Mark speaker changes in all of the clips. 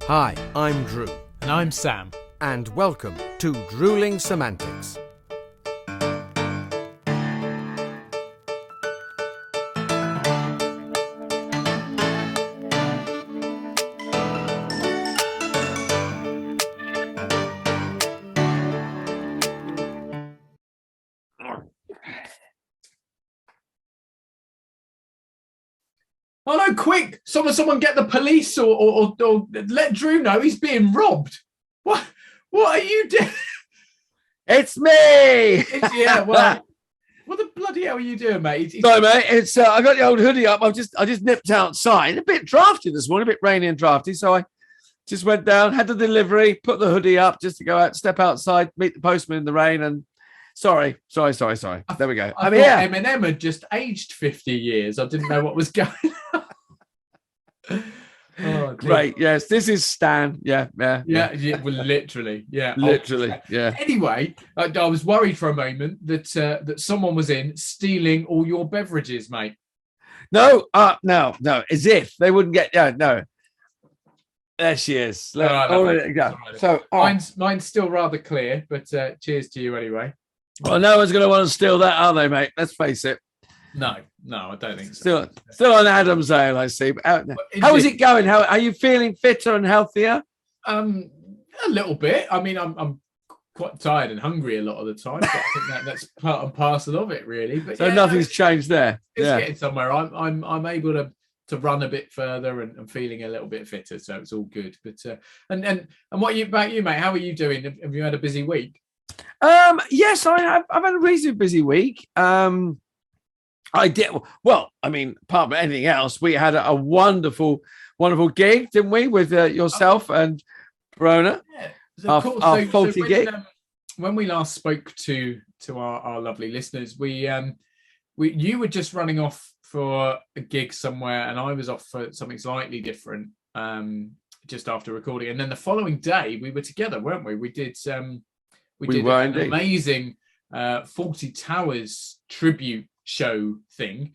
Speaker 1: Hi, I'm Drew.
Speaker 2: And I'm Sam.
Speaker 1: And welcome to Drewling Samantics.
Speaker 2: Oh no, quick! Someone get the police or let Drew know he's being robbed. What are you doing?
Speaker 1: It's me!
Speaker 2: Yeah, well, what the bloody hell are you doing, mate?
Speaker 1: Sorry, mate. It's I got the old hoodie up. I just nipped outside. A bit drafty this morning, a bit rainy and drafty. So I just went down, had the delivery, put the hoodie up just to go out, step outside, meet the postman in the rain, and sorry. There we go.
Speaker 2: I thought Eminem had just aged 50 years. I didn't know what was going on.
Speaker 1: Oh, great. Yes, this is Stan. Yeah.
Speaker 2: Well, literally.
Speaker 1: Yeah.
Speaker 2: Anyway, I was worried for a moment that someone was in stealing all your beverages, mate.
Speaker 1: No. As if they wouldn't get. Yeah, no. There she is.
Speaker 2: Mine's still rather clear, but cheers to you anyway.
Speaker 1: Well, no one's going to want to steal that, are they, mate? Let's face it.
Speaker 2: No, I don't think so.
Speaker 1: Still on Adam's ale, I see. How is it going? How are you feeling? Fitter and healthier?
Speaker 2: A little bit. I mean, I'm quite tired and hungry a lot of the time. But I think that's part and parcel of it, really. But
Speaker 1: so nothing's changed there.
Speaker 2: It's getting somewhere. I'm able to run a bit further and feeling a little bit fitter, so it's all good. But and what about you, mate? How are you doing? Have you had a busy week?
Speaker 1: Yes, I have. I've had a reasonably busy week. I did well. I mean, apart from anything else, we had a wonderful gig, didn't we, with yourself and Brona?
Speaker 2: Yeah,
Speaker 1: our faulty gig.
Speaker 2: When we last spoke to our lovely listeners, you were just running off for a gig somewhere, and I was off for something slightly different. Just after recording, and then the following day we were together, weren't we? We did an amazing Fawlty Towers tribute show thing,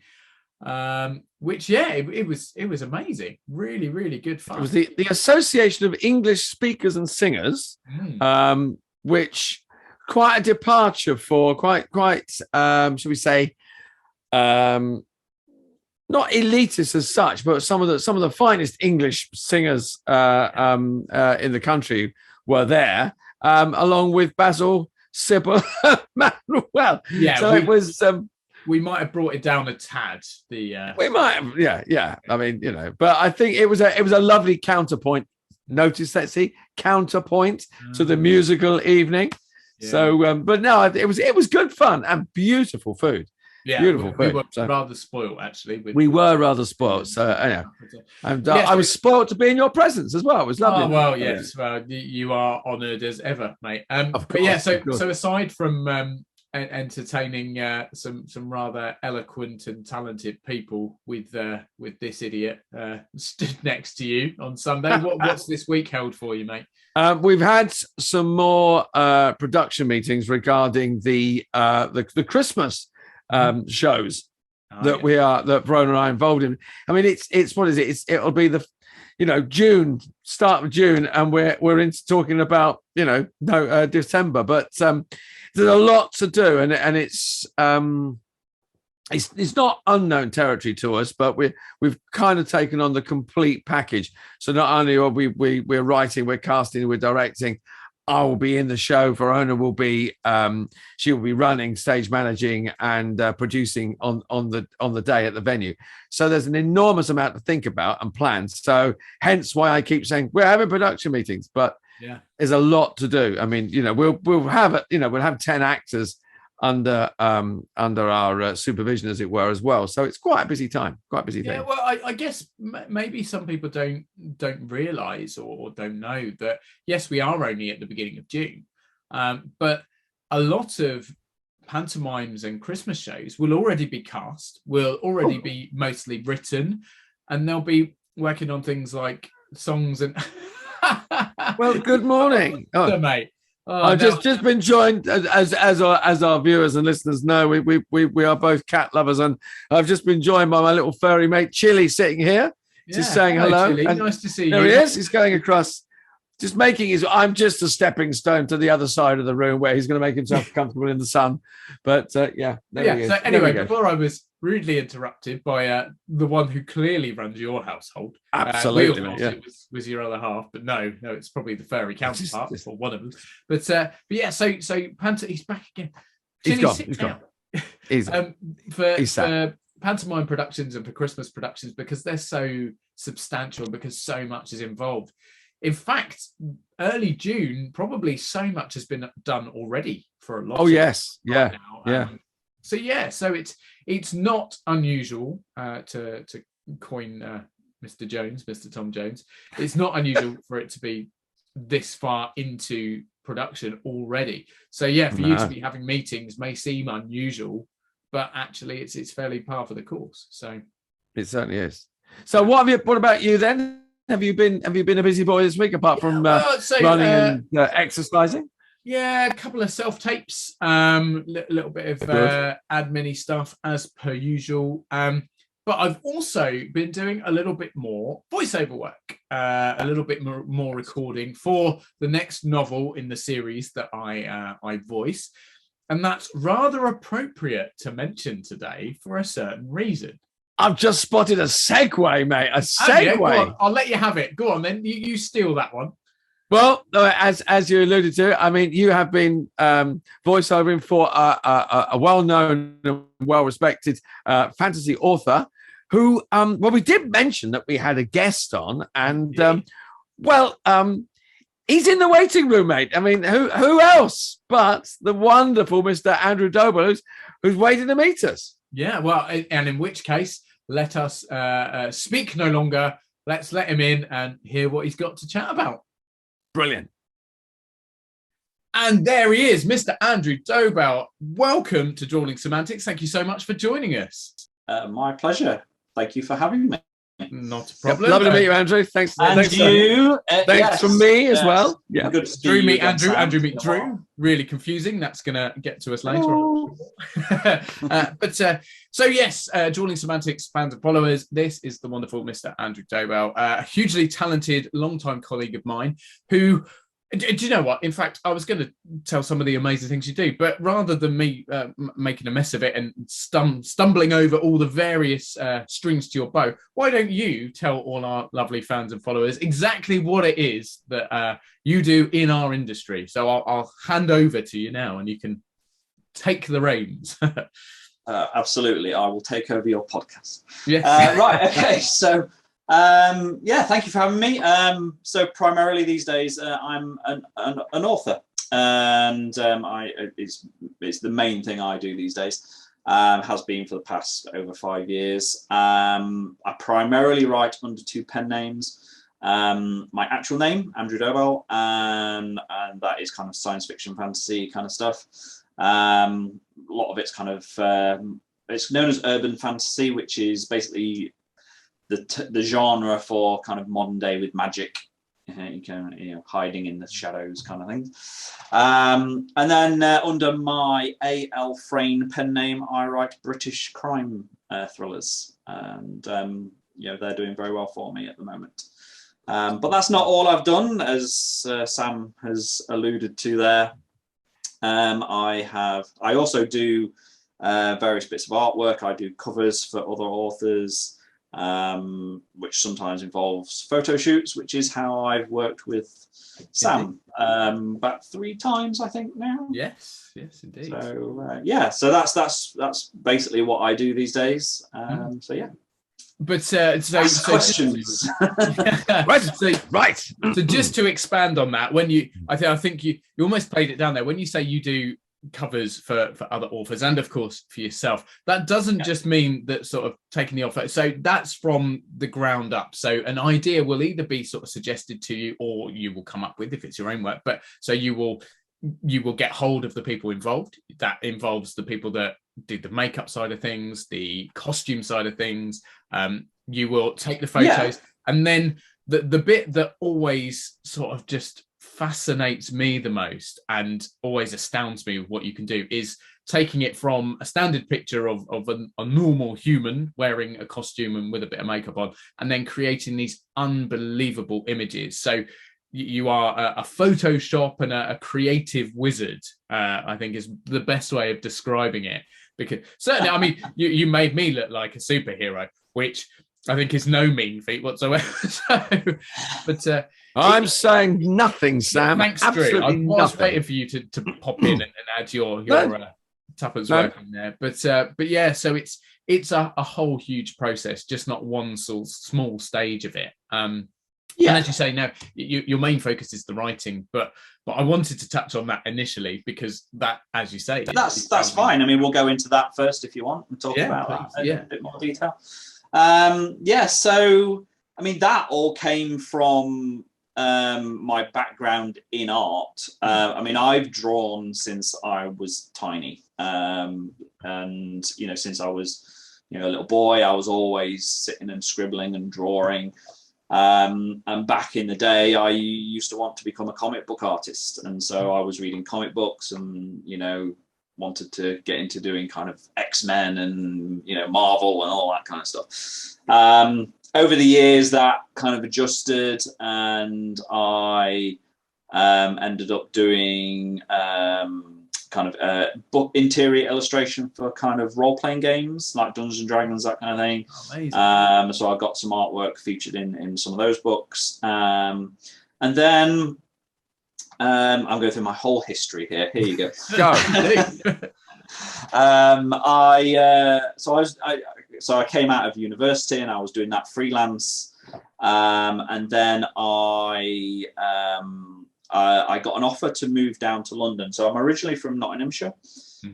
Speaker 2: which it was amazing, really good fun.
Speaker 1: It was the Association of English Speakers and Singers, which quite a departure for quite should we say not elitist as such, but some of the finest English singers in the country were there, along with Basil, Sybil, Manuel.
Speaker 2: Yeah,
Speaker 1: so it was.
Speaker 2: We might have brought it down a tad. We
Speaker 1: might have, yeah. I mean, but I think it was a lovely counterpoint. Notice that, counterpoint to the musical evening. Yeah. So, but no, it was good fun and beautiful food.
Speaker 2: Yeah,
Speaker 1: beautiful
Speaker 2: we
Speaker 1: food.
Speaker 2: were rather spoiled, actually.
Speaker 1: We were rather spoiled. So, I was spoiled to be in your presence as well. It was lovely.
Speaker 2: Oh, well, yes. Well, you are honoured as ever, mate. So aside from entertaining some rather eloquent and talented people with this idiot stood next to you on Sunday, what's this week held for you, mate?
Speaker 1: We've had some more production meetings regarding the Christmas shows that Brona and I are involved in. I mean, it's what is it? It'll be the June, start of June, and we're into talking about December, but there's a lot to do, and it's not unknown territory to us, but we've kind of taken on the complete package. So not only are we're writing, we're casting, we're directing. I will be in the show. Verona will be she will be running, stage managing, and producing on the day at the venue. So there's an enormous amount to think about and plan. So hence why I keep saying we're having production meetings, but there's a lot to do. I mean, we'll have we'll have 10 actors under our supervision, as it were, as well. So it's quite a busy time, thing.
Speaker 2: Yeah, well, I guess maybe some people don't realise or don't know that, yes, we are only at the beginning of June, but a lot of pantomimes and Christmas shows will already be cast, will already be mostly written, and they'll be working on things like songs and...
Speaker 1: Well, good morning,
Speaker 2: mate.
Speaker 1: I've just been joined, as our viewers and listeners know, we are both cat lovers, and I've just been joined by my little furry mate Chili, sitting here just saying hello.
Speaker 2: Chili.
Speaker 1: And
Speaker 2: nice to see you.
Speaker 1: There he is. He's going across, just making his. I'm just a stepping stone to the other side of the room where he's going to make himself comfortable in the sun. But there he is.
Speaker 2: So anyway, before I was rudely interrupted by the one who clearly runs your household.
Speaker 1: Absolutely,
Speaker 2: it was your other half, but no, it's probably the furry counterpart or one of them. But yeah, so Panther, he's back again.
Speaker 1: He's gone.
Speaker 2: For pantomime productions and for Christmas productions, because they're so substantial, because so much is involved. In fact, early June, probably so much has been done already for a lot.
Speaker 1: Oh yes,
Speaker 2: now. So it's not unusual to coin Mr. Tom Jones. It's not unusual for it to be this far into production already. So yeah, for you to be having meetings may seem unusual, but actually it's fairly par for the course. So
Speaker 1: it certainly is. So what about you then? Have you been a busy boy this week apart from running and exercising?
Speaker 2: Yeah, a couple of self-tapes, little bit of admin-y stuff as per usual. But I've also been doing a little bit more voiceover work, a little bit more recording for the next novel in the series that I voice. And that's rather appropriate to mention today for a certain reason.
Speaker 1: I've just spotted a segue, mate. A segue.
Speaker 2: I'll let you have it. Go on, then. You steal that one.
Speaker 1: Well, as you alluded to, I mean, you have been voiceovering for a well-known and well-respected fantasy author who, we did mention that we had a guest on, and he's in the waiting room, mate. I mean, who else but the wonderful Mr. Andrew Dobell, who's waiting to meet us?
Speaker 2: Yeah, well, and in which case, let us speak no longer. Let's let him in and hear what he's got to chat about.
Speaker 1: Brilliant.
Speaker 2: And there he is, Mr. Andrew Dobell. Welcome to Drewling Samantics. Thank you so much for joining us.
Speaker 3: My pleasure. Thank you for having me.
Speaker 2: Not a problem.
Speaker 1: Lovely to meet you, Andrew. Thanks.
Speaker 3: Thanks
Speaker 1: from me as well. Yeah.
Speaker 3: Good to see
Speaker 2: Drew
Speaker 3: you
Speaker 2: meet
Speaker 3: again,
Speaker 2: Andrew.
Speaker 3: Sam.
Speaker 2: Andrew meet Drew. Really confusing. That's going to get to us later. So yes, Drewling Samantics fans and followers, this is the wonderful Mr. Andrew Dobell, a hugely talented, long-time colleague of mine who, do you know what? In fact, I was going to tell some of the amazing things you do, but rather than me making a mess of it and stumbling over all the various strings to your bow, why don't you tell all our lovely fans and followers exactly what it is that you do in our industry? So I'll hand over to you now and you can take the reins.
Speaker 3: Absolutely. I will take over your podcast.
Speaker 2: Yes.
Speaker 3: Right. Okay. So, thank you for having me. So primarily these days, I'm an author, and it's the main thing I do these days. Has been for the past over 5 years. I primarily write under 2 pen names. My actual name, Andrew Dobell, and that is kind of science fiction, fantasy kind of stuff. A lot of it's kind of it's known as urban fantasy, which is basically the genre for kind of modern day with magic, hiding in the shadows kind of thing. And then under my A L Fraine pen name, I write British crime thrillers, and they're doing very well for me at the moment. But that's not all I've done, as Sam has alluded to there. I also do various bits of artwork. I do covers for other authors, which sometimes involves photo shoots, which is how I've worked with Sam about 3 times, I think now.
Speaker 2: Yes, indeed.
Speaker 3: So so that's basically what I do these days. So yeah.
Speaker 2: But
Speaker 3: questions.
Speaker 2: Right. So just to expand on that, when I think you almost played it down there. When you say you do covers for other authors and of course for yourself, that doesn't just mean that sort of taking the offer. So that's from the ground up. So an idea will either be sort of suggested to you, or you will come up with if it's your own work. But so you will get hold of the people involved. That involves the people that do the makeup side of things, the costume side of things. You will take the photos, and then the bit that always sort of just fascinates me the most and always astounds me with what you can do is taking it from a standard picture of a normal human wearing a costume and with a bit of makeup on, and then creating these unbelievable images. So you are a Photoshop and a creative wizard, I think is the best way of describing it. Because certainly, I mean, you made me look like a superhero, which I think is no mean feat whatsoever. But
Speaker 1: I'm saying nothing, Sam.
Speaker 2: Thanks,
Speaker 1: Absolutely
Speaker 2: Drew. I was
Speaker 1: nothing.
Speaker 2: waiting for you to pop in and add your Tuppence work in there. But yeah, so it's a whole huge process, just not one small stage of it. And as you say, now your main focus is the writing, but I wanted to touch on that initially because that, as you say,
Speaker 3: that's fine. I mean, we'll go into that first if you want and talk about that in a bit more detail. So I mean, that all came from my background in art. I mean, I've drawn since I was tiny, and since I was a little boy, I was always sitting and scribbling and drawing. And back in the day, I used to want to become a comic book artist, and so I was reading comic books and wanted to get into doing kind of X-Men and Marvel and all that kind of stuff. Over the years, that kind of adjusted, and I ended up doing kind of book interior illustration for kind of role-playing games like Dungeons and Dragons, that kind of thing.
Speaker 2: Amazing.
Speaker 3: So I got some artwork featured in some of those books, and then I'm going through my whole history here. Here you go. So I came out of university and I was doing that freelance, and then I got an offer to move down to London. So I'm originally from Nottinghamshire,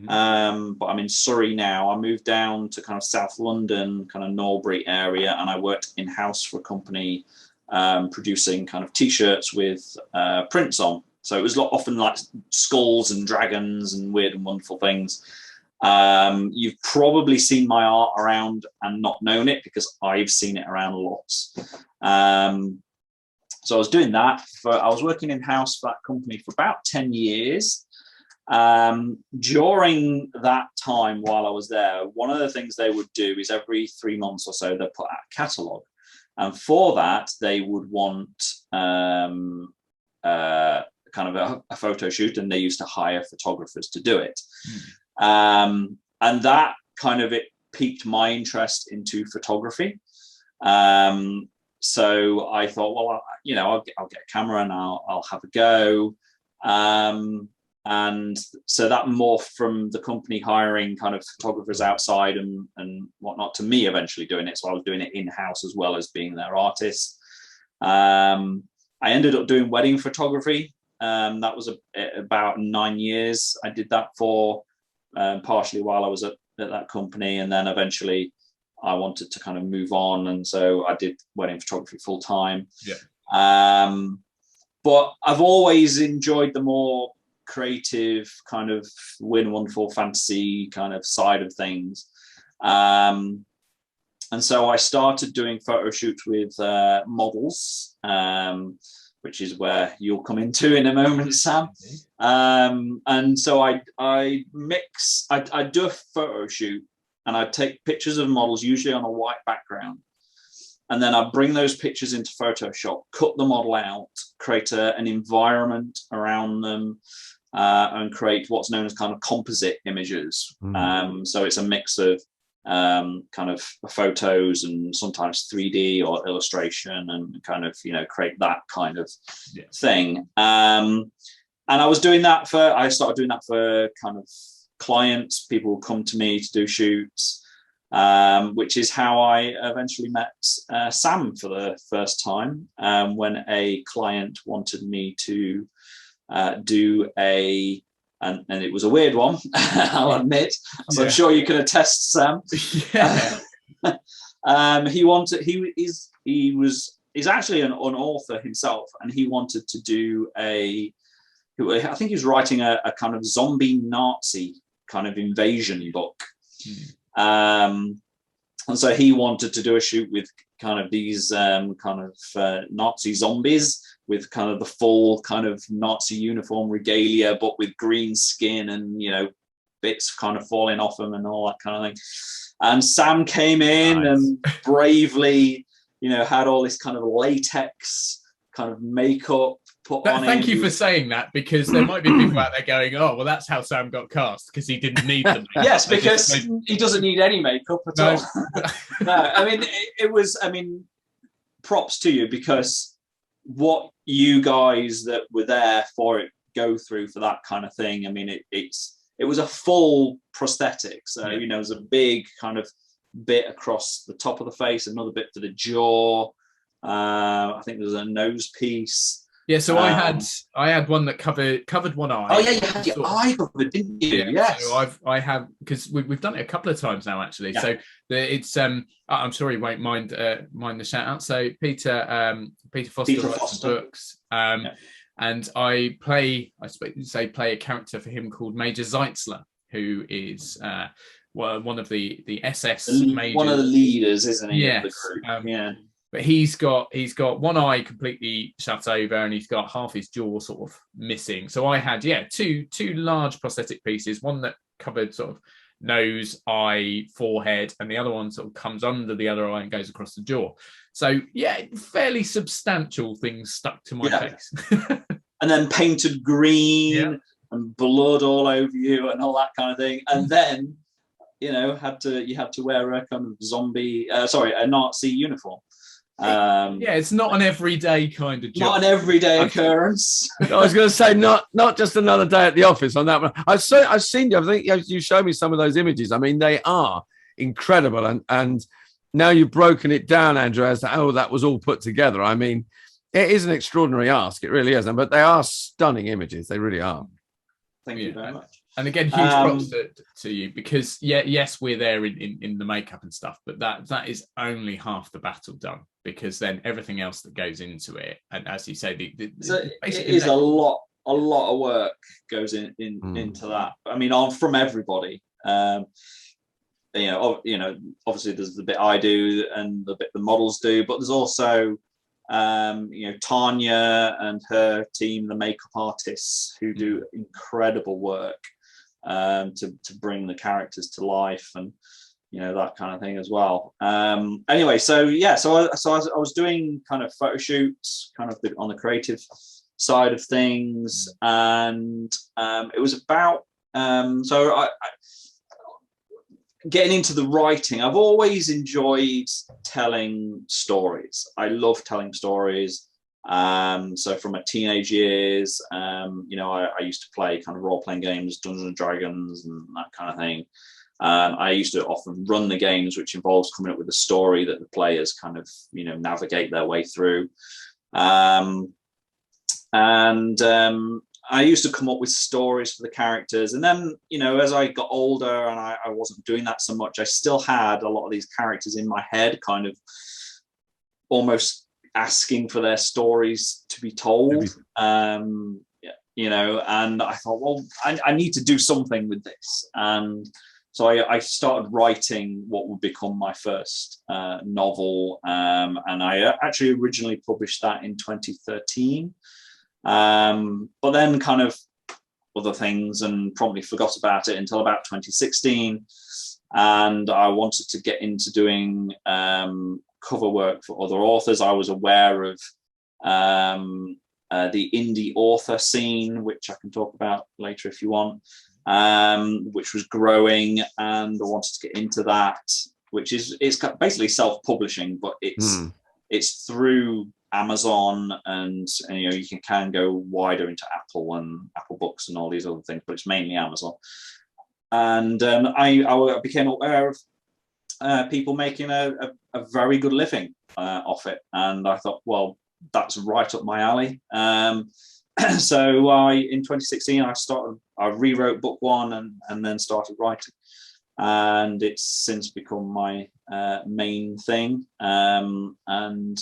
Speaker 3: but I'm in Surrey now. I moved down to kind of South London, kind of Norbury area, and I worked in-house for a company producing kind of T-shirts with prints on. So it was often like skulls and dragons and weird and wonderful things. You've probably seen my art around and not known it because I've seen it around lots. So I was doing that. I was working in-house for that company for about 10 years. During that time while I was there, one of the things they would do is every 3 months or so, they'd put out a catalogue. And for that, they would want kind of a photo shoot, and they used to hire photographers to do it. And that kind of, it piqued my interest into photography. So I thought, well, I'll get a camera and I'll have a go. And so that morphed from the company hiring kind of photographers outside and whatnot to me eventually doing it. So I was doing it in-house as well as being their artist. I ended up doing wedding photography. That was about 9 years. I did that for partially while I was at that company, and then eventually I wanted to kind of move on, and so I did wedding photography full time. But I've always enjoyed the more creative kind of weird, wonderful fantasy kind of side of things. And so I started doing photo shoots with models, which is where you'll come into in a moment, Sam. And so I do a photo shoot, and I take pictures of models, usually on a white background. And then I bring those pictures into Photoshop, cut the model out, create an environment around them, and create what's known as kind of composite images. So it's a mix of kind of photos and sometimes 3D or illustration, and kind of, create that kind of thing. And I started doing that for kind of clients. People will come to me to do shoots, which is how I eventually met Sam for the first time, when a client wanted me to do and it was a weird one, I'll admit. So I'm sure you can attest, Sam. He's actually an author himself, and he wanted to do I think he was writing a kind of zombie Nazi kind of invasion book. And so he wanted to do a shoot with kind of these Nazi zombies with kind of the full kind of Nazi uniform regalia, but with green skin and, bits kind of falling off them and all that kind of thing. And Sam came in
Speaker 2: Nice.
Speaker 3: and bravely, you know, had all this kind of latex kind of makeup put on him.
Speaker 2: Thank you for saying that, because there might be people out there going, "Oh, well, that's how Sam got cast, because he didn't need the makeup."
Speaker 3: Yes, because he doesn't need any makeup at all. No, I mean, it was, I mean, props to you, because what you guys that were there for it go through for that kind of thing. I mean, it was a full prosthetic. So, you know, it was a big kind of bit across the top of the face, another bit for the jaw. I think there was a nose piece.
Speaker 2: Yeah, so I had one that covered one eye.
Speaker 3: Oh yeah, you had your eye covered, didn't you?
Speaker 2: Yeah.
Speaker 3: Yes.
Speaker 2: So I have, because we've done it a couple of times now, actually. Yeah. So it's I'm sure you won't mind the shout out. So Peter Foster writes books. And I play a character for him called Major Zeitzler, who is one of the SS majors.
Speaker 3: One of the leaders, isn't he?
Speaker 2: Yes.
Speaker 3: Of the group.
Speaker 2: But he's got one eye completely shut over, and he's got half his jaw sort of missing. So I had two large prosthetic pieces, one that covered sort of nose, eye, forehead, and the other one sort of comes under the other eye and goes across the jaw. So yeah, fairly substantial things stuck to my face.
Speaker 3: And then painted green and blood all over you and all that kind of thing. And then, you know, you had to wear a kind of a Nazi uniform.
Speaker 2: It's not an everyday kind of job.
Speaker 3: Not an everyday occurrence.
Speaker 1: I was going to say not just another day at the office on that one. I've seen you. I think you showed me some of those images. I mean, they are incredible, and now you've broken it down, Andrew, as to that was all put together. I mean, it is an extraordinary ask. It really is, but they are stunning images. They really are.
Speaker 3: Thank you very much.
Speaker 2: And again, huge props to you, because yes, we're there in the makeup and stuff, but that is only half the battle done, because then everything else that goes into it, and as you say, it
Speaker 3: is a lot of work goes into that. I mean, from everybody. You know, obviously there's the bit I do and the bit the models do, but there's also you know, Tanya and her team, the makeup artists, who do incredible work to bring the characters to life, and you know, that kind of thing as well. Anyway, so I was doing kind of photo shoots, kind of on the creative side of things, and it was about I getting into the writing. I've always enjoyed telling stories. I love telling stories. So from my teenage years, you know, I used to play kind of role-playing games, Dungeons and Dragons and that kind of thing. I used to often run the games, which involves coming up with a story that the players kind of, you know, navigate their way through. I used to come up with stories for the characters. And then, you know, as I got older and I wasn't doing that so much, I still had a lot of these characters in my head, kind of almost asking for their stories to be told. You know, and I thought, well, I need to do something with this. And so I started writing what would become my first novel. And I actually originally published that in 2013. But then kind of other things, and promptly forgot about it until about 2016. And I wanted to get into doing cover work for other authors. I was aware of the indie author scene, which I can talk about later if you want, which was growing, and I wanted to get into that, which is basically self-publishing, but it's through Amazon, and you know, you can go wider into Apple and Apple Books and all these other things, but it's mainly Amazon. And I became aware of people making a very good living off it, and I thought, well, that's right up my alley. So in 2016 I rewrote book one and then started writing, and it's since become my main thing. And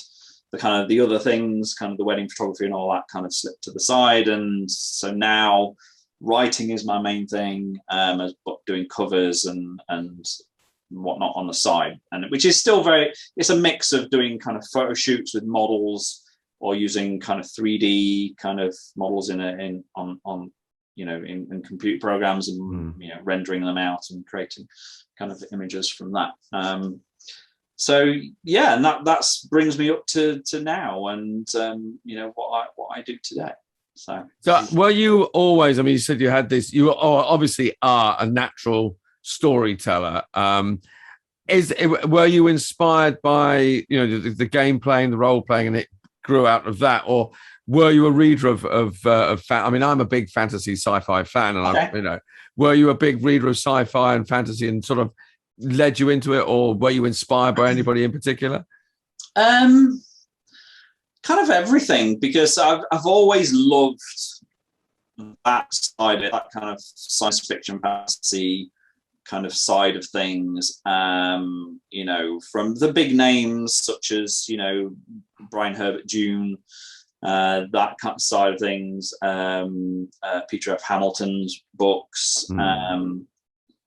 Speaker 3: the other things, kind of the wedding photography and all that, kind of slipped to the side. And so now writing is my main thing, as doing covers and whatnot on the side, and which is still it's a mix of doing kind of photo shoots with models, or using kind of 3D kind of models on in computer programs and rendering them out and creating kind of images from that. So yeah, and that brings me up to now, and what I do today. So
Speaker 1: were you always? I mean, you said you had this. You obviously are a natural storyteller. Were you inspired by the game playing, the role playing, and it grew out of that, or were you a reader of I mean, I'm a big fantasy sci-fi fan, and were you a big reader of sci-fi and fantasy, and sort of led you into it, or were you inspired by anybody in particular?
Speaker 3: Kind of everything, because I've always loved that side of that kind of science fiction fantasy kind of side of things. From the big names such as Brian Herbert June, that kind of side of things, Peter F. Hamilton's books,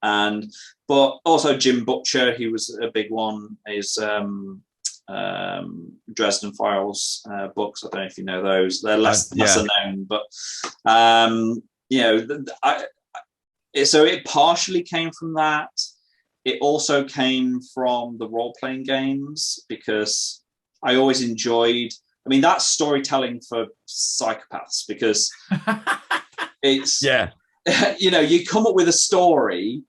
Speaker 3: but also Jim Butcher, he was a big one. His Dresden Files books, I don't know if you know those. They're lesser known, but so it partially came from that. It also came from the role-playing games, because I always enjoyed, I mean, that's storytelling for psychopaths, because it's you come up with a story,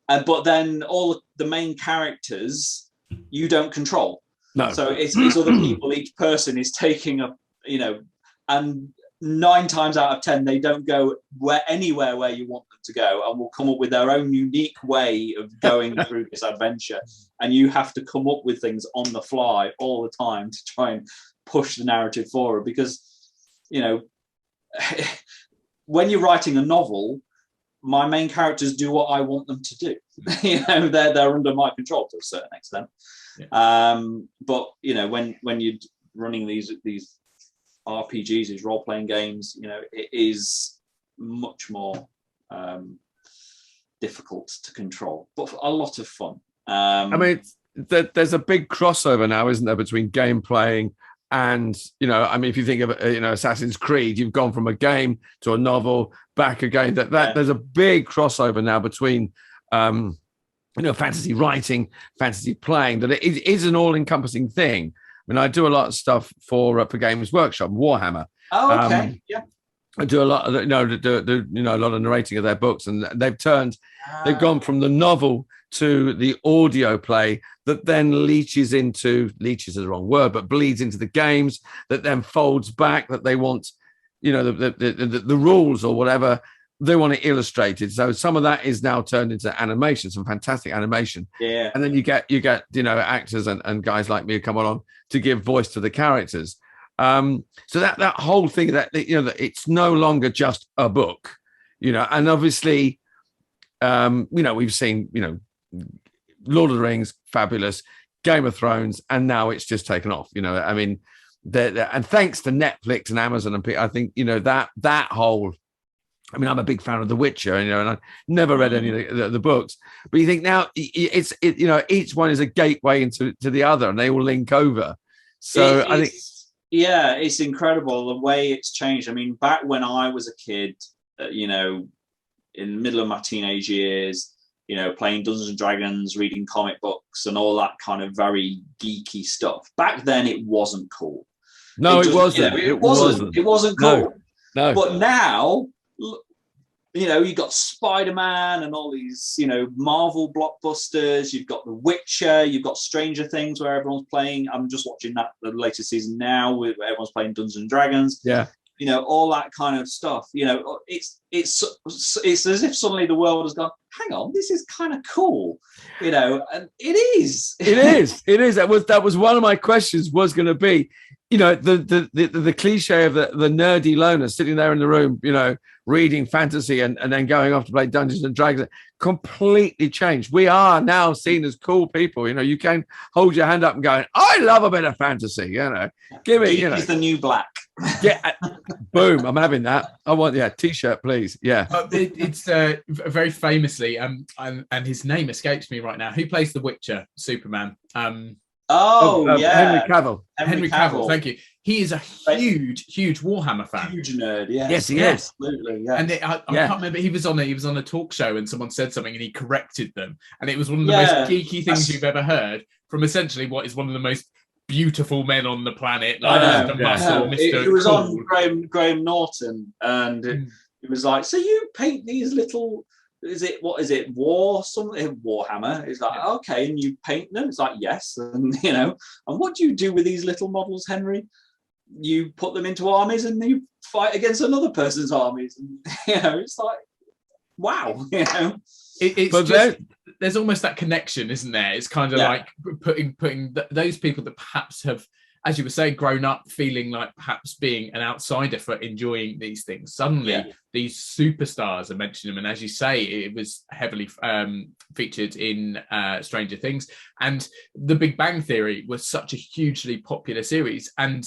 Speaker 3: but then all the main characters you don't control. No. So it's other people. Each person is taking and 9 times out of 10 they don't go anywhere where you want them to go, and will come up with their own unique way of going through this adventure. And you have to come up with things on the fly all the time to try and push the narrative forward, because when you're writing a novel, my main characters do what I want them to do. They're under my control to a certain extent. Yeah. But when you're running these RPGs, these role-playing games, it is much more difficult to control, but a lot of fun.
Speaker 1: I mean, there's a big crossover now, isn't there, between game playing and I mean, if you think of Assassin's Creed, you've gone from a game to a novel, back again. There's a big crossover now between fantasy writing, fantasy playing, that it is an all-encompassing thing. I mean, I do a lot of stuff for Games Workshop, Warhammer.
Speaker 3: Oh, okay.
Speaker 1: I do a lot of a lot of narrating of their books, and they've gone from the novel to the audio play that then leeches is the wrong word, but bleeds into the games, that then folds back, that they want, the rules or whatever, they want it illustrated. So some of that is now turned into animation, some fantastic animation.
Speaker 3: Yeah.
Speaker 1: And then you get actors and guys like me who come along to give voice to the characters. So that whole thing that it's no longer just a book, and obviously we've seen Lord of the Rings, fabulous, Game of Thrones, and now it's just taken off. I mean, and thanks to Netflix and Amazon and I think that whole. I mean, I'm a big fan of The Witcher, and I never read any of the books. But you think now each one is a gateway into the other, and they all link over. So I think,
Speaker 3: it's incredible the way it's changed. I mean, back when I was a kid, in the middle of my teenage years, playing Dungeons and Dragons, reading comic books, and all that kind of very geeky stuff. Back then, it wasn't cool.
Speaker 1: No, it wasn't.
Speaker 3: It wasn't cool.
Speaker 1: No.
Speaker 3: But now, you've got Spider-Man and all these, Marvel blockbusters. You've got The Witcher. You've got Stranger Things, where everyone's playing. I'm just watching the latest season now, where everyone's playing Dungeons and Dragons.
Speaker 1: Yeah.
Speaker 3: All that kind of stuff. It's as if suddenly the world has gone, hang on, this is kind of cool. And it is.
Speaker 1: It is. That was one of my questions was going to be, the cliche of the nerdy loner sitting there in the room, reading fantasy and then going off to play Dungeons and Dragons, completely changed. We are now seen as cool people. You can hold your hand up and go, I love a bit of fantasy. Give me.
Speaker 3: It's the new black.
Speaker 1: Yeah, boom! I'm having that. I want t-shirt, please. Yeah,
Speaker 2: it's very famously, and his name escapes me right now. Who plays the Witcher, Superman?
Speaker 3: yeah,
Speaker 1: Henry Cavill.
Speaker 2: Henry Cavill, thank you. He is a huge Warhammer fan.
Speaker 3: Huge nerd, yes.
Speaker 1: Yes, he is.
Speaker 3: Absolutely, yes.
Speaker 2: And I can't remember. He was on a talk show, and someone said something, and he corrected them. And it was one of the most geeky things you've ever heard from essentially what is one of the most beautiful men on the planet. Like
Speaker 3: It was on Graham Norton, and it was like, so you paint these little. Is it Warhammer? It's like, okay, and you paint them. It's like, yes, and and what do you do with these little models, Henry? You put them into armies and you fight against another person's armies. And, it's like, wow,
Speaker 2: there's almost that connection, isn't there? It's kind of like putting those people that perhaps have, as you were saying, grown up feeling like perhaps being an outsider for enjoying these things. Suddenly, these superstars are mentioning them, and as you say, it was heavily featured in Stranger Things, and The Big Bang Theory was such a hugely popular series, and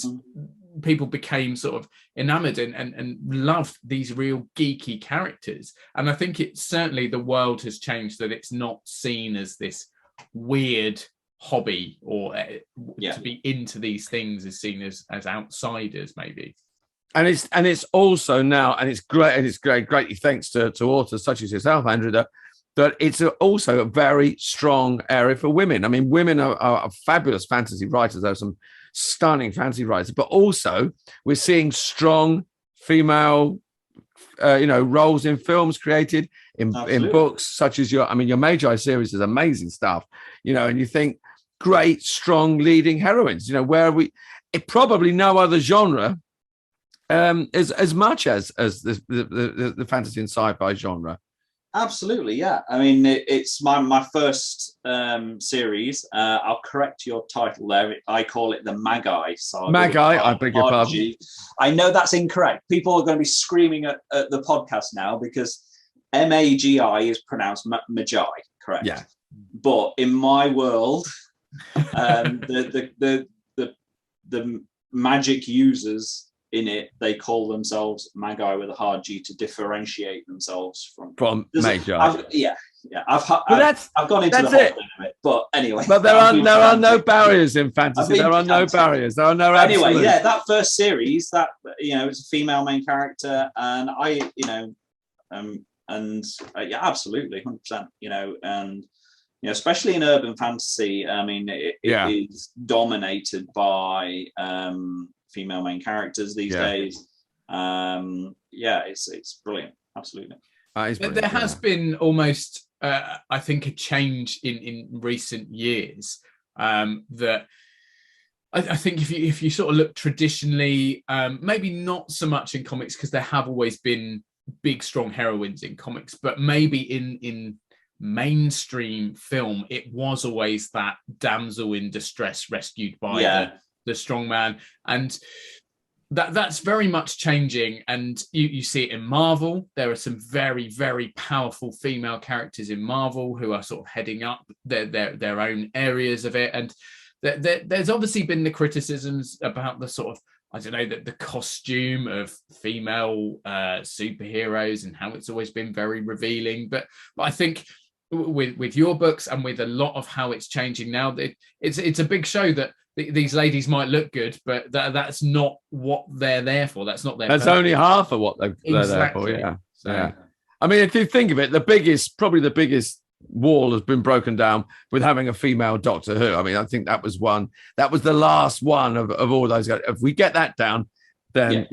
Speaker 2: people became sort of enamored and loved these real geeky characters. And I think it's certainly the world has changed, that it's not seen as this weird hobby, or to be into these things is seen as outsiders maybe.
Speaker 1: And it's also now, and it's greatly thanks to authors such as yourself, Andrew, that it's also a very strong area for women. I mean, women are fabulous fantasy writers. There are some stunning fantasy writers, but also we're seeing strong female roles in films created, in books, such as your Magi series is amazing stuff, and you think great, strong leading heroines, it probably no other genre as much as the fantasy and sci-fi genre.
Speaker 3: Absolutely, yeah. I mean, it's my first series. I'll correct your title there. I call it the Magi saga.
Speaker 1: Magi, I beg your pardon.
Speaker 3: I know that's incorrect. People are going to be screaming at the podcast now because Magi is pronounced Magi, correct?
Speaker 1: Yeah.
Speaker 3: But in my world, the magic users in it, they call themselves Magi with a hard G to differentiate themselves from Magi. I've gone into the whole thing of it, but anyway.
Speaker 1: But there are no barriers in fantasy. There are no barriers. There are no absolutes.
Speaker 3: Anyway, that first series, that it's a female main character, and absolutely, 100%. And especially in urban fantasy, I mean, it is dominated by female main characters these days. It's brilliant. Absolutely.
Speaker 2: Brilliant, there has been almost, I think, a change in recent years that I think if you sort of look traditionally, maybe not so much in comics because there have always been big, strong heroines in comics, but maybe in mainstream film, it was always that damsel in distress rescued by the strong man, and that's very much changing. And you see it in Marvel. There are some very, very powerful female characters in Marvel who are sort of heading up their own areas of it. And there's obviously been the criticisms about the sort of, I don't know, the costume of female superheroes and how it's always been very revealing. But I think with your books and with a lot of how it's changing now, it's a big show that these ladies might look good, but that's not what they're there for. That's not their.
Speaker 1: That's purpose. Only half of what they're there for. Yeah. So, I mean, if you think of it, probably the biggest wall has been broken down with having a female Doctor Who. I mean, I think that was the last one of all those guys. If we get that down, then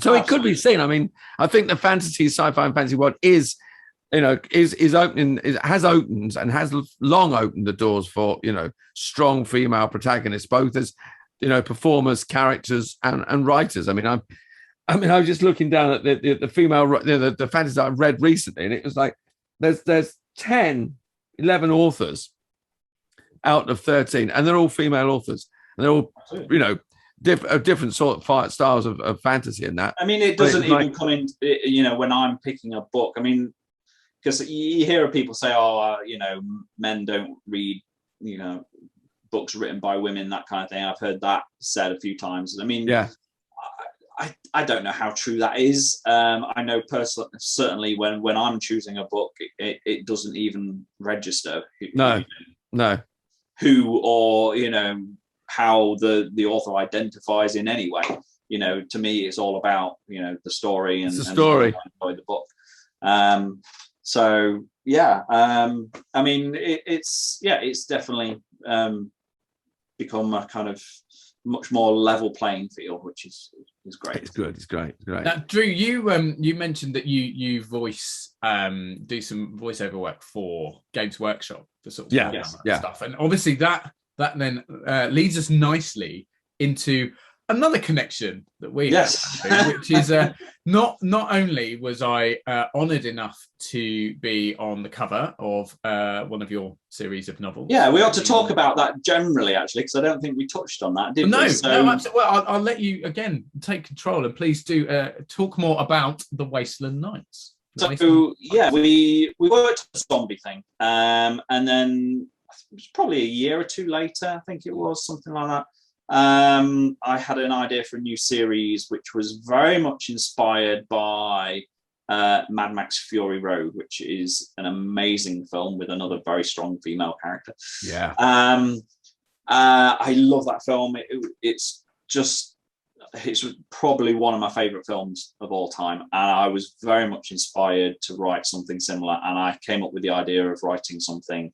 Speaker 1: so it could be seen. I mean, I think the fantasy, sci-fi, and fantasy world is opening, has opened and has long opened the doors for strong female protagonists, both as performers, characters, and writers. I mean, I was just looking down at the female the fantasy I've read recently, and it was like there's 11 authors out of 13, and they're all female authors, and they're all different sort of styles of fantasy in that.
Speaker 3: I mean, it doesn't even come in. When I'm picking a book, I mean, because you hear people say, men don't read, books written by women, that kind of thing. I've heard that said a few times. I mean, I don't know how true that is. I know personally, certainly when I'm choosing a book, it doesn't even register.
Speaker 1: No.
Speaker 3: who or how the author identifies in any way. To me, it's all about the story and
Speaker 1: the story.
Speaker 3: And enjoy the book. So yeah, I mean, it's definitely become a kind of much more level playing field, which is great.
Speaker 1: It's good. It's great. It's great.
Speaker 2: Now, Drew, you mentioned that you voice do some voiceover work for Games Workshop for sort of stuff, and obviously that then leads us nicely into another connection that we have, which is not only was I honoured enough to be on the cover of one of your series of novels.
Speaker 3: Yeah, we ought to talk about that generally, actually, because I don't think we touched on that, did we?
Speaker 2: No, absolutely. Well, I'll let you again take control, and please do talk more about the Wasteland Knights.
Speaker 3: We worked on the zombie thing, and then it was probably a year or two later, I think it was something like that. I had an idea for a new series, which was very much inspired by Mad Max Fury Road, which is an amazing film with another very strong female character.
Speaker 1: Yeah.
Speaker 3: I love that film. It's probably one of my favorite films of all time. And I was very much inspired to write something similar. And I came up with the idea of writing something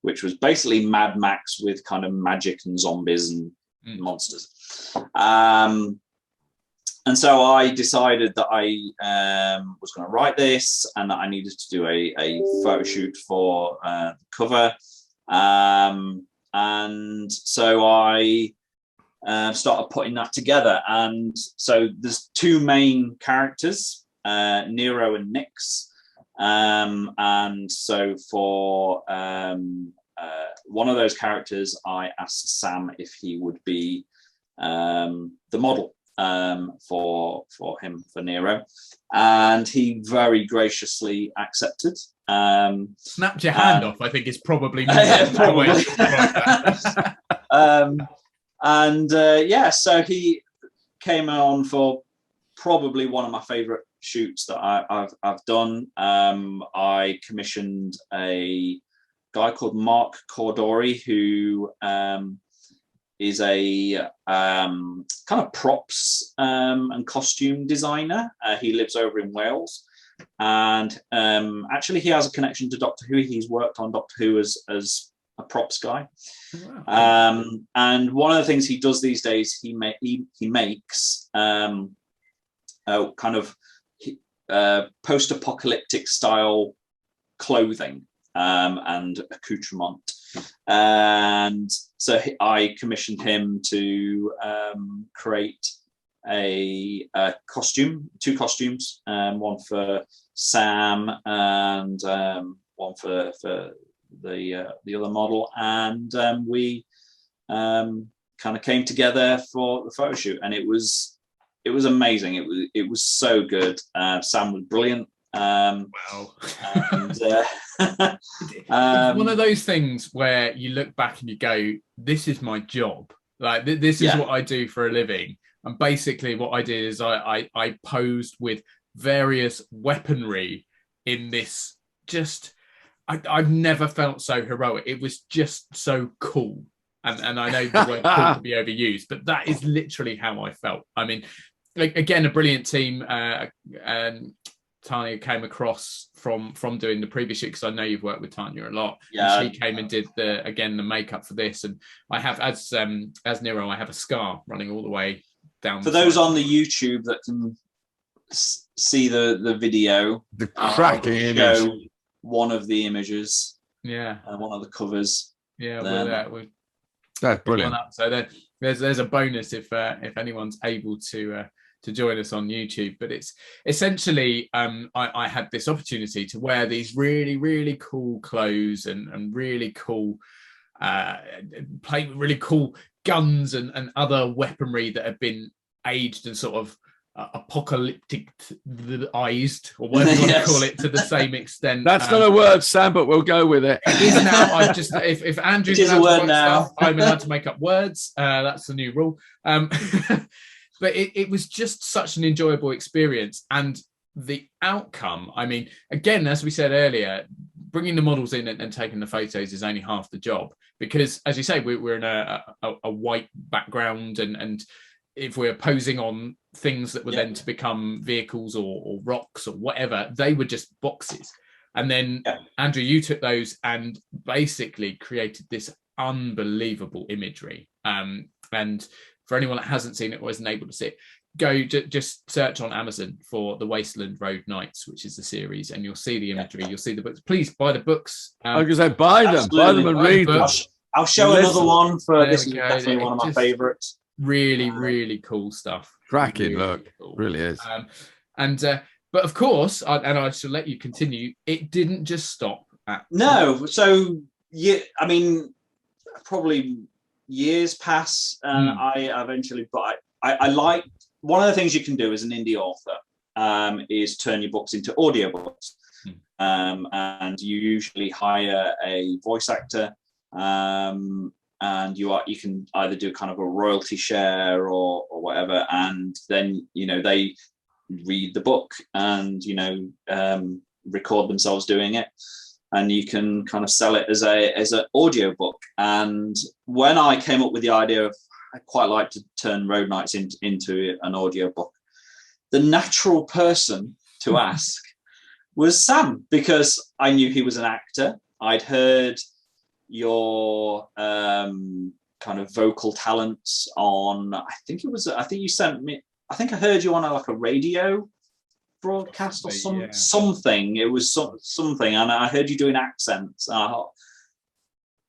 Speaker 3: which was basically Mad Max with kind of magic and zombies and monsters. And so I decided that I was going to write this and that I needed to do a photo shoot for the cover. And so I started putting that together. And so there's two main characters, Nero and Nyx. And so for one of those characters, I asked Sam if he would be the model for Nero, and he very graciously accepted.
Speaker 2: Snapped your hand off, I think, is probably
Speaker 3: probably. So he came on for probably one of my favorite shoots that I've done. I commissioned a guy called Mark Cordori, who is a kind of props and costume designer. He lives over in Wales, and actually he has a connection to Doctor Who. He's worked on Doctor Who as a props guy. Wow. And one of the things he does these days, he makes kind of post-apocalyptic style clothing and accoutrement. And so I commissioned him to create a costume, two costumes, one for Sam and one for the other model, and we kind of came together for the photo shoot, and it was amazing. It was so good. Sam was brilliant.
Speaker 2: Wow.
Speaker 3: And,
Speaker 2: it's one of those things where you look back and you go, this is my job. Like this is what I do for a living. And basically what I did is I posed with various weaponry in this. Just I've never felt so heroic. It was just so cool. And I know the word cool can be overused, but that is literally how I felt. I mean, again, a brilliant team. Tanya came across from doing the previous shoot, because I know you've worked with Tanya a lot. Yeah, and she came and did the makeup for this, and I have as Nero, I have a scar running all the way down. For
Speaker 3: those on the YouTube that can see the video,
Speaker 1: the cracking image,
Speaker 3: one of the images,
Speaker 2: one
Speaker 3: of the covers,
Speaker 1: that's brilliant.
Speaker 2: So there's a bonus if anyone's able to join us on YouTube. But it's essentially I had this opportunity to wear these really, really cool clothes and really cool play with really cool guns and other weaponry that have been aged and sort of apocalyptic-ized, or whatever you want to call it, to the same extent.
Speaker 1: That's not a word, Sam, but we'll go with it.
Speaker 2: It is now. I just if Andrew's allowed to write stuff, I'm allowed to make up words. That's the new rule. But it was just such an enjoyable experience, and the outcome. I mean, again, as we said earlier, bringing the models in and taking the photos is only half the job, because, as you say, we're in a white background, and if we're posing on things that were then to become vehicles or rocks or whatever, they were just boxes. And then Andrew, you took those and basically created this unbelievable imagery. And for anyone that hasn't seen it or isn't able to see it, go just search on Amazon for The Wasteland Road Knights, which is the series, and you'll see the imagery, you'll see the books. Please buy the books.
Speaker 1: I was going to say, buy them and read them.
Speaker 3: I'll show another one for this is definitely one of my favorites.
Speaker 2: Really cool stuff.
Speaker 1: Cracking look,
Speaker 2: cool.
Speaker 1: Really is.
Speaker 2: But of course, I shall let you continue. It didn't just stop at
Speaker 3: So I mean, probably years pass, and I eventually, but I like, one of the things you can do as an indie author is turn your books into audiobooks. And you usually hire a voice actor, and you can either do kind of a royalty share or whatever, and then they read the book and record themselves doing it, and you can kind of sell it as an audio book. And when I came up with the idea of, I quite like to turn Road Knights into an audio book, the natural person to ask was Sam, because I knew he was an actor. I'd heard your kind of vocal talents on, I think you sent me, I think I heard you on a radio broadcast or something. It was something, and I heard you doing accents. And I thought,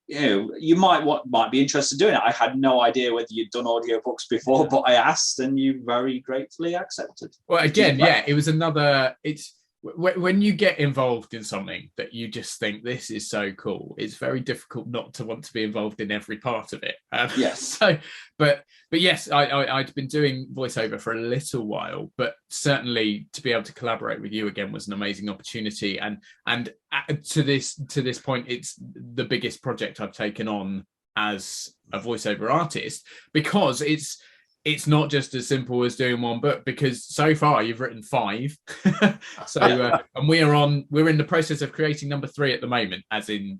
Speaker 3: you might be interested in doing it. I had no idea whether you'd done audiobooks before, but I asked, and you very gratefully accepted.
Speaker 2: Well, again, it was another. It's when you get involved in something that you just think this is so cool, it's very difficult not to want to be involved in every part of it.
Speaker 3: Yes.
Speaker 2: So, but yes, I'd been doing voiceover for a little while, but certainly to be able to collaborate with you again was an amazing opportunity. And to this point, it's the biggest project I've taken on as a voiceover artist, because it's not just as simple as doing one book, because so far you've written 5. And we're in the process of creating number 3 at the moment, as in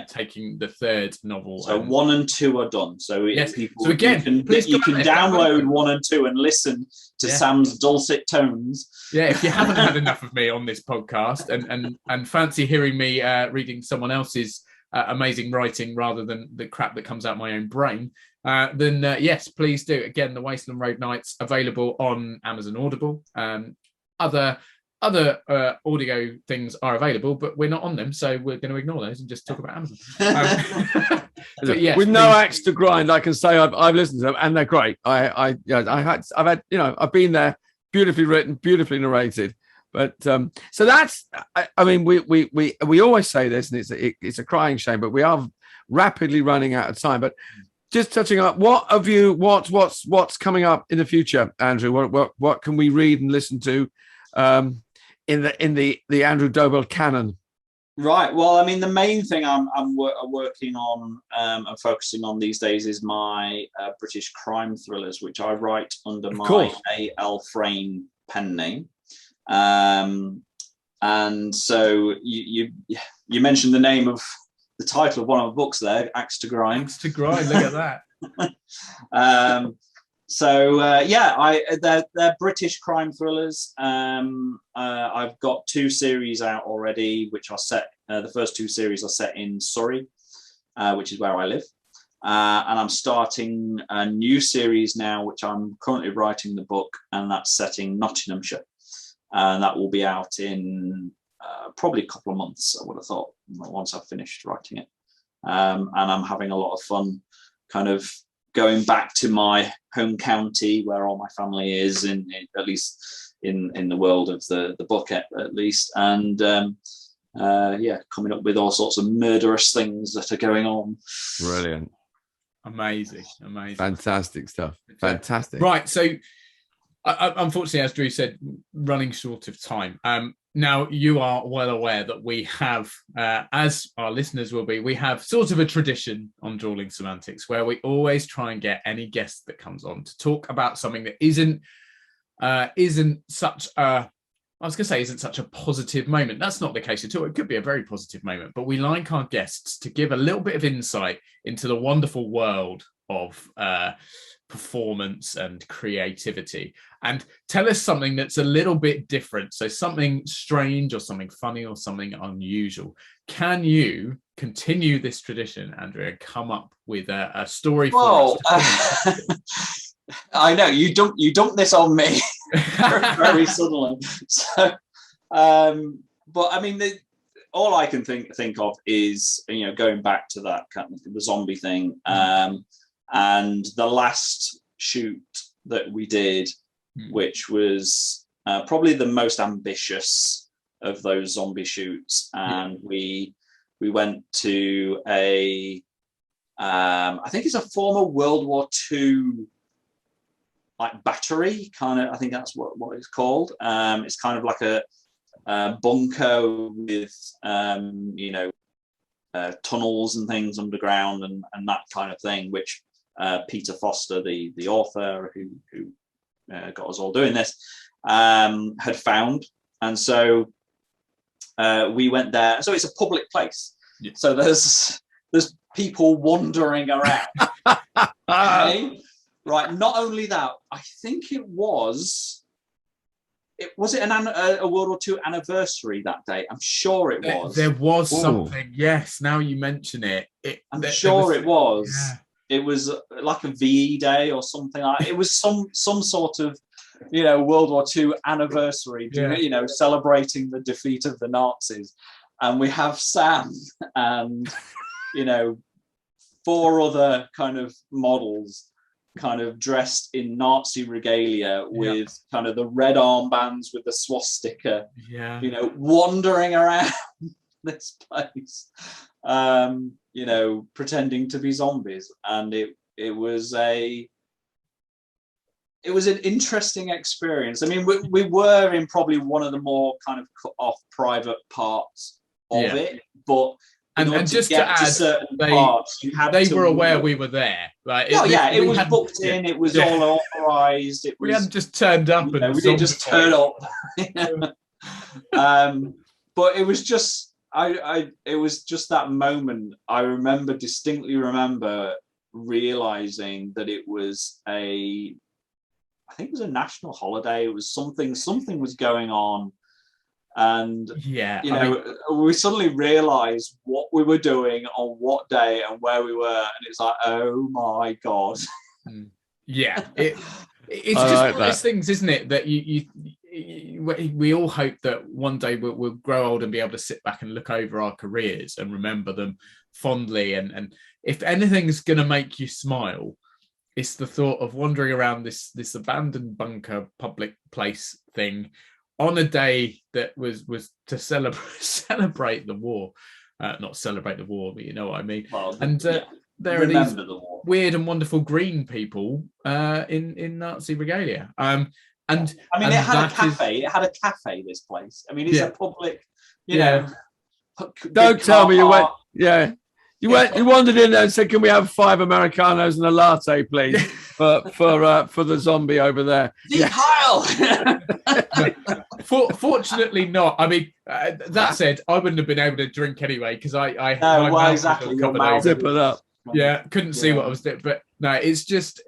Speaker 2: taking the 3rd novel.
Speaker 3: So 1 and 2 are done. So people,
Speaker 2: so again,
Speaker 3: you can download 1 and 2 and listen to Sam's dulcet tones.
Speaker 2: Yeah, if you haven't had enough of me on this podcast and fancy hearing me reading someone else's amazing writing rather than the crap that comes out my own brain, then yes, please do. Again, The Wasteland Road Knights available on Amazon Audible. Other audio things are available, but we're not on them, so we're going to ignore those and just talk about Amazon.
Speaker 1: With no axe to grind, I can say I've listened to them and they're great. I've been there, beautifully written, beautifully narrated. But so that's, I mean, we always say this, and it's a crying shame, but we are rapidly running out of time. But just touching up, what's coming up in the future, Andrew? What can we read and listen to in the Andrew Dobell canon?
Speaker 3: Right. Well, I mean, the main thing I'm working on and focusing on these days is my British crime thrillers, which I write under my A L Fraine pen name. And so you mentioned the name of the title of one of the books there, Axe to Grind.
Speaker 2: Axe to Grind, look at
Speaker 3: that. They're British crime thrillers. I've got 2 series out already, which are set. The first 2 series are set in Surrey, which is where I live. And I'm starting a new series now, which I'm currently writing the book, and that's set in Nottinghamshire. And that will be out in probably a couple of months, I would have thought, once I've finished writing it. And I'm having a lot of fun kind of going back to my home county where all my family is, at least in the world of the book at least. And coming up with all sorts of murderous things that are going on.
Speaker 1: Brilliant.
Speaker 2: Amazing.
Speaker 1: Fantastic stuff. Fantastic.
Speaker 2: Right, so unfortunately, as Drew said, running short of time. Now, you are well aware that we have, as our listeners will be, we have sort of a tradition on Drewling Samantics where we always try and get any guest that comes on to talk about something that isn't such a I was going to say, isn't such a positive moment. That's not the case at all. It could be a very positive moment, but we like our guests to give a little bit of insight into the wonderful world of performance and creativity, and tell us something that's a little bit different. So something strange or something funny or something unusual. Can you continue this tradition, Andrea? Come up with a story for us.
Speaker 3: I know you dumped this on me very suddenly. So, but I mean, all I can think of is, you know, going back to that kind of the zombie thing, and the last shoot that we did, which was probably the most ambitious of those zombie shoots, and we went to a I think it's a former World War II like battery kind of. I think that's what it's called. It's kind of like a bunker with you know, tunnels and things underground and that kind of thing, which Peter Foster, the author who got us all doing this, had found. And so we went there. So it's a public place. Yeah. So there's people wandering around. Okay? Right. Not only that, I think it was a World War II anniversary that day. I'm sure it was.
Speaker 2: There was something. Yes. Now you mention it.
Speaker 3: I'm sure it was. Yeah. It was like a VE day or something like that. It was some sort of, you know, World War II anniversary, you know, celebrating the defeat of the Nazis. And we have Sam and, you know, 4 other kind of models kind of dressed in Nazi regalia with kind of the red armbands with the swastika, you know, wandering around this place, you know, pretending to be zombies. And it was an interesting experience. I mean, we were in probably one of the more kind of cut off private parts of it, but
Speaker 2: and just to add, they were aware we were there. Like,
Speaker 3: it was booked in. It was all authorized.
Speaker 2: We hadn't just turned up,
Speaker 3: and we didn't just turn up. But it was just, it was just that moment. I distinctly remember realizing that it was I think it was a national holiday. It was something was going on. And you know, we suddenly realized what we were doing on what day and where we were, and it's like, oh my god.
Speaker 2: It's just one of those things, isn't it, that we all hope that one day we'll grow old and be able to sit back and look over our careers and remember them fondly, and if anything's going to make you smile, it's the thought of wandering around this abandoned bunker public place thing on a day that was to celebrate the war, not celebrate the war, but you know what I mean. Well, and there are these weird and wonderful green people in Nazi regalia. And I mean,
Speaker 3: it had a cafe. It had a cafe. This place. I mean, it's a public. You know.
Speaker 1: Don't tell me you went. Yeah. You wandered in there and said, "Can we have 5 Americanos and a latte, please, for the zombie over there?"
Speaker 3: Kyle.
Speaker 2: Fortunately, not. I mean, that said, I wouldn't have been able to drink anyway because
Speaker 3: exactly.
Speaker 1: Zip it up.
Speaker 2: Yeah, couldn't see what I was doing. But no, it's just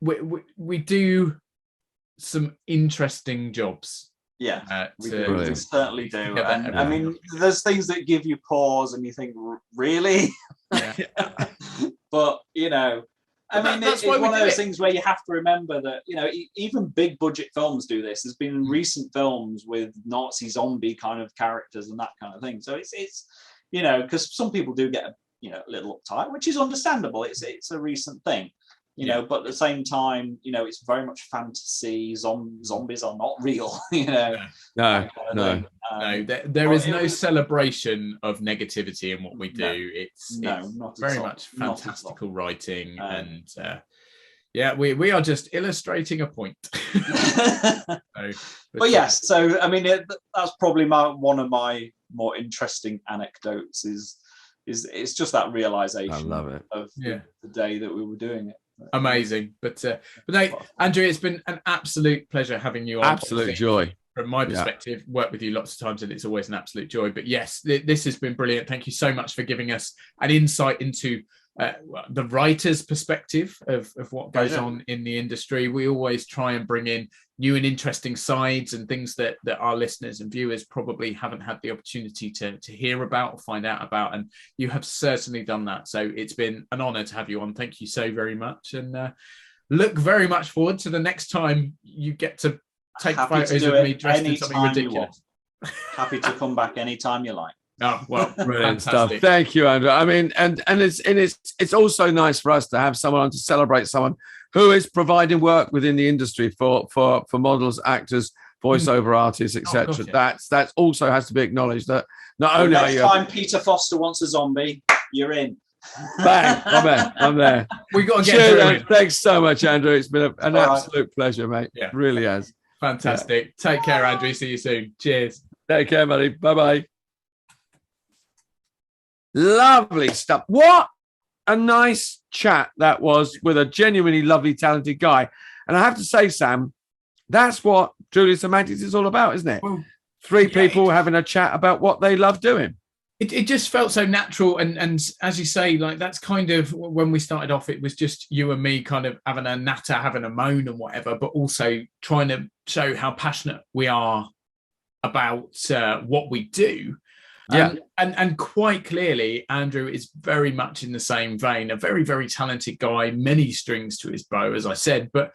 Speaker 2: we do some interesting jobs.
Speaker 3: Yeah, we certainly do. And I mean, there's things that give you pause and you think, really? But, you know, I mean, it's one of those things where you have to remember that, you know, even big budget films do this. There's been recent films with Nazi zombie kind of characters and that kind of thing. So it's you know, because some people do get, you know, a little uptight, which is understandable. It's a recent thing. You know, but at the same time, you know, it's very much fantasy. Zombies are not real, you know.
Speaker 1: No.
Speaker 2: There is no celebration of negativity in what we do. It's very much fantastical writing, and we are just illustrating a point.
Speaker 3: But yes, so I mean, that's probably one of my more interesting anecdotes. It's just that realization. I
Speaker 1: love it.
Speaker 3: Of the day that we were doing it.
Speaker 2: Amazing, but no, Andrew, it's been an absolute pleasure having you on.
Speaker 1: Absolute joy.
Speaker 2: from my perspective, worked with you lots of times, and it's always an absolute joy. But yes, this has been brilliant. Thank you so much for giving us an insight into the writer's perspective of what goes on in the industry. We always try and bring in new and interesting sides and things that our listeners and viewers probably haven't had the opportunity to hear about or find out about, and you have certainly done that. So it's been an honor to have you on. Thank you so very much, and look very much forward to the next time you get to take photos of me dressed in something ridiculous.
Speaker 3: Happy to come back anytime you like.
Speaker 2: Oh, well,
Speaker 1: brilliant stuff. Thank you, Andrew. I mean, and it's also nice for us to have someone on to celebrate someone who is providing work within the industry for models, actors, voiceover artists, etc. That's also has to be acknowledged. That not only
Speaker 3: next time Peter Foster wants a zombie, you're in.
Speaker 1: Bang! I'm there.
Speaker 2: We got to get through.
Speaker 1: Thanks so much, Andrew. It's been an absolute pleasure, mate.
Speaker 2: Yeah,
Speaker 1: really has.
Speaker 2: Fantastic. Yeah. Take care, Andrew. See you soon. Cheers.
Speaker 1: Take care, buddy. Bye-bye. Lovely stuff. What a nice chat that was with a genuinely lovely, talented guy. And I have to say, Sam, that's what Drewling Samantics is all about, isn't it? Well, three people having a chat about what they love doing.
Speaker 2: It just felt so natural, and as you say, like that's kind of when we started off, it was just you and me kind of having a natter, having a moan and whatever, but also trying to show how passionate we are about what we do.
Speaker 1: Yeah.
Speaker 2: And quite clearly, Andrew is very much in the same vein, a very, very talented guy, many strings to his bow, as I said, but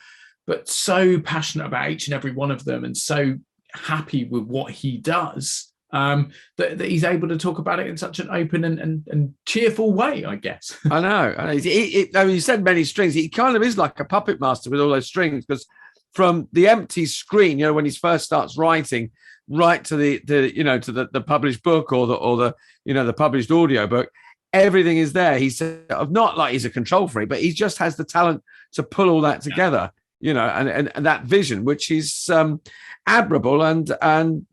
Speaker 2: so passionate about each and every one of them, and so happy with what he does. That he's able to talk about it in such an open and cheerful way, I guess.
Speaker 1: I know. I mean, you said many strings. He kind of is like a puppet master with all those strings, because from the empty screen, when he first starts writing, right to the published book or the published audio book, everything is there. He's not like he's a control freak, but he just has the talent to pull all that together. And that vision, which is admirable, and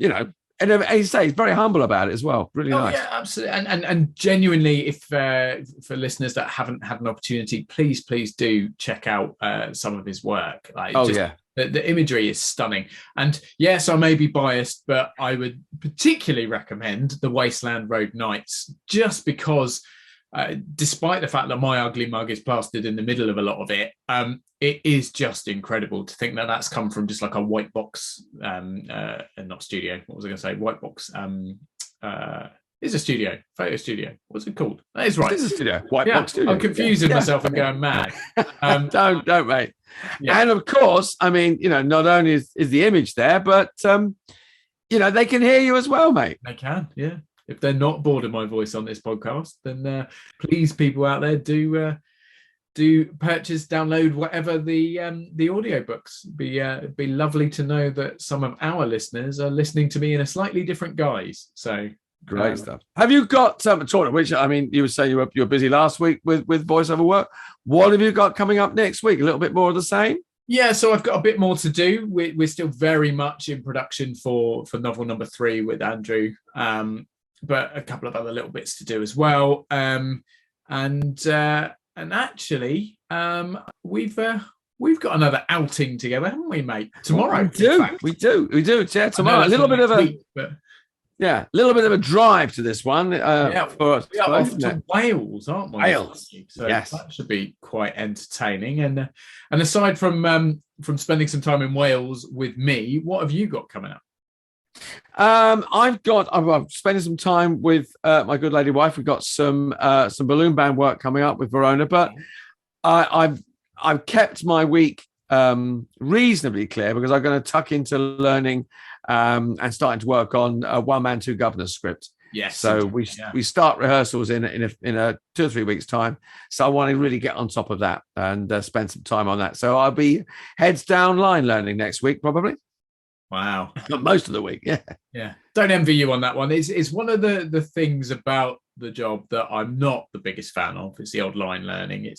Speaker 1: and as you say, he's very humble about it as well. Really nice.
Speaker 2: Yeah, absolutely. And genuinely, if for listeners that haven't had an opportunity, please do check out some of his work. The imagery is stunning. And yes, I may be biased, but I would particularly recommend the Wasteland Road Nights, just because despite the fact that my ugly mug is plastered in the middle of a lot of it, it is just incredible to think that that's come from just like a white box, and not studio. What was I going to say? White box. Is a studio, photo studio. What's it called? That is right.
Speaker 1: It is a studio. White box studio.
Speaker 2: I'm confusing myself and going mad.
Speaker 1: Don't, mate. Yeah. And of course, I mean, not only is the image there, but they can hear you as well, mate.
Speaker 2: They can, yeah. If they're not bored of my voice on this podcast, then please, people out there, do purchase, download whatever the audiobooks. Be lovely to know that some of our listeners are listening to me in a slightly different guise. So
Speaker 1: great stuff. Have you got which, I mean, you were saying you were busy last week with voiceover work. What have you got coming up next week? A little bit more of the same?
Speaker 2: Yeah, so I've got a bit more to do. We're still very much in production for novel number 3 with Andrew. But a couple of other little bits to do as well. And actually, we've got another outing together, haven't we, mate? Tomorrow.
Speaker 1: We do. Yeah, tomorrow. A little bit of a little bit of a drive to this one.
Speaker 2: For us. We are off to Wales, aren't we?
Speaker 1: Wales.
Speaker 2: So yes, that should be quite entertaining. And aside from spending some time in Wales with me, what have you got coming up?
Speaker 1: I'm spending some time with my good lady wife. We've got some balloon band work coming up with Verona, but I've kept my week reasonably clear, because I'm going to tuck into learning and starting to work on a One Man Two Governors script.
Speaker 2: Yes.
Speaker 1: So we start rehearsals in a 2 or 3 weeks time. So I want to really get on top of that and spend some time on that. So I'll be heads down line learning next week, probably.
Speaker 2: Wow.
Speaker 1: Most of the week, yeah.
Speaker 2: Yeah. Don't envy you on that one. It's one of the things about the job that I'm not the biggest fan of. It's the old line learning.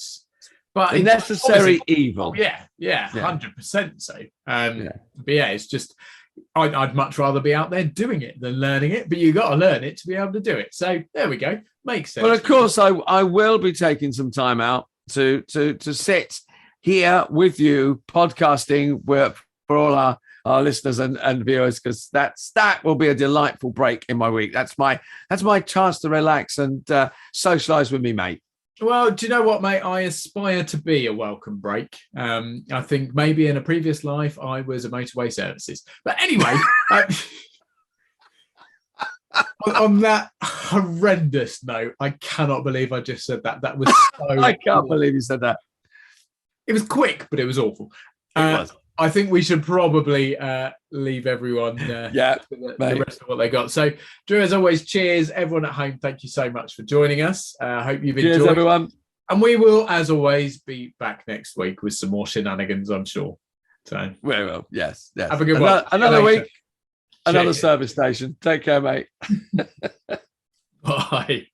Speaker 2: But
Speaker 1: a necessary evil.
Speaker 2: Yeah, 100% so. But yeah, it's just I'd much rather be out there doing it than learning it, but you got to learn it to be able to do it. So there we go. Makes sense.
Speaker 1: Well, of course, I will be taking some time out to sit here with you, podcasting for all our our listeners and viewers, because that will be a delightful break in my week. That's my chance to relax and socialise with me, mate.
Speaker 2: Well, do you know what, mate? I aspire to be a welcome break. I think maybe in a previous life I was a motorway services. But anyway, on that horrendous note, I cannot believe I just said that. That was so...
Speaker 1: I can't believe you said that.
Speaker 2: It was quick, but it was awful.
Speaker 1: It was.
Speaker 2: I think we should probably leave everyone the rest of what they got. So, Drew, as always, cheers. Everyone at home, thank you so much for joining us. I hope you've enjoyed.
Speaker 1: Cheers, everyone.
Speaker 2: And we will, as always, be back next week with some more shenanigans, I'm sure. So
Speaker 1: we will. Yes.
Speaker 2: Have a good one.
Speaker 1: Another week, another service station. Take care, mate.
Speaker 2: Bye.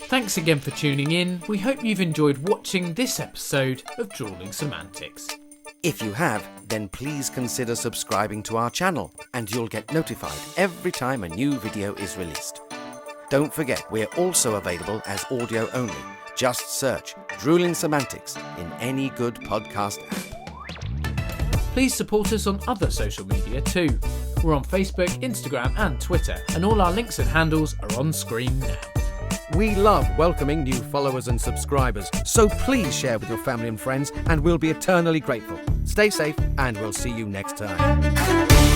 Speaker 2: Thanks again for tuning in. We hope you've enjoyed watching this episode of Drewling Samantics.
Speaker 4: If you have, then please consider subscribing to our channel and you'll get notified every time a new video is released. Don't forget, we're also available as audio only. Just search Drewling Samantics in any good podcast app.
Speaker 2: Please support us on other social media too. We're on Facebook, Instagram and Twitter, and all our links and handles are on screen now.
Speaker 4: We love welcoming new followers and subscribers, so please share with your family and friends and we'll be eternally grateful. Stay safe and we'll see you next time.